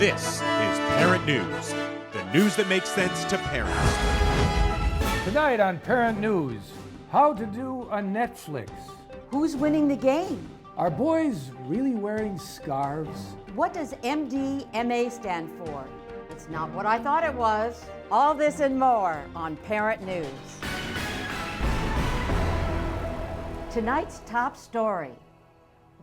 This is Parent News, the news that makes sense to parents. Tonight on Parent News, how to do a Netflix. Who's winning the game? Are boys really wearing scarves? What does MDMA stand for? It's not what I thought it was. All this and more on Parent News. Tonight's top story.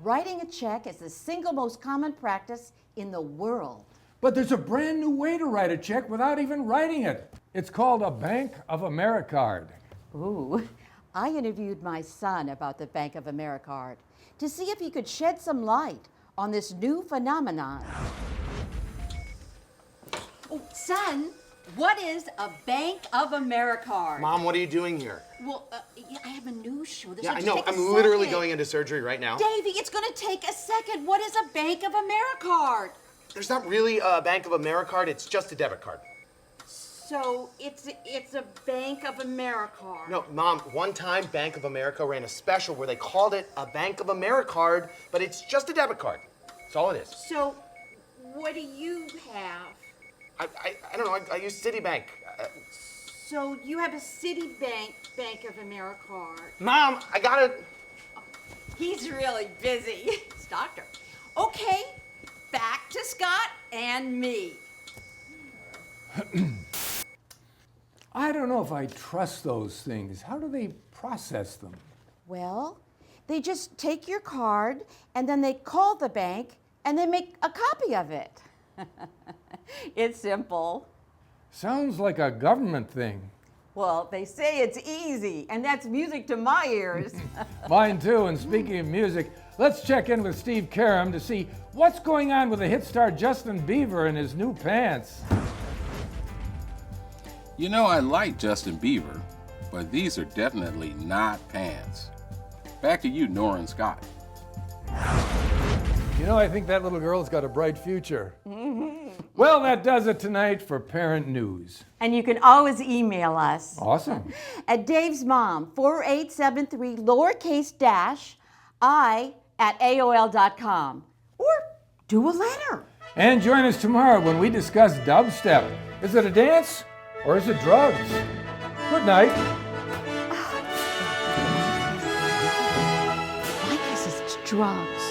Writing a check is the single most common practice in the world. But there's a brand new way to write a check without even writing it. It's called a Bank of Americard. Ooh, I interviewed my son about the Bank of Americard to see if he could shed some light on this new phenomenon. Oh, son, what is a Bank of Americard? Mom, what are you doing here? Well, I have a news show. This Yeah, will I just know. take a I'm literally second. going into surgery right now. Davey, it's going to take a second. What is a Bank of Americard? There's not really a Bank of Americard. It's just a debit card. So it's a Bank of Americard. No, Mom, one time Bank of America ran a special where they called it a Bank of Americard, but it's just a debit card. That's all it is. So what do you have? I don't know. I use Citibank. So you have a Citibank Bank of Americard. Mom, I gotta... He's really busy. It's doctor. Okay, back to Scott and me. I don't know if I trust those things. How do they process them? Well, they just take your card and then they call the bank and they make a copy of it. It's simple. Sounds like a government thing. Well, they say it's easy, and that's music to my ears. Mine too, and speaking of music, let's check in with Steve Karam to see what's going on with the hit star Justin Bieber and his new pants. You know, I like Justin Bieber, but these are definitely not pants. Back to you, Nora and Scott. You know, I think that little girl's got a bright future. Well, that does it tonight for Parent News. And you can always email us Awesome. at Dave's Mom, 4873 lowercase dash I at AOL.com. Or do a letter. And join us tomorrow when we discuss dubstep. Is it a dance or is it drugs? Good night. I guess it's drugs.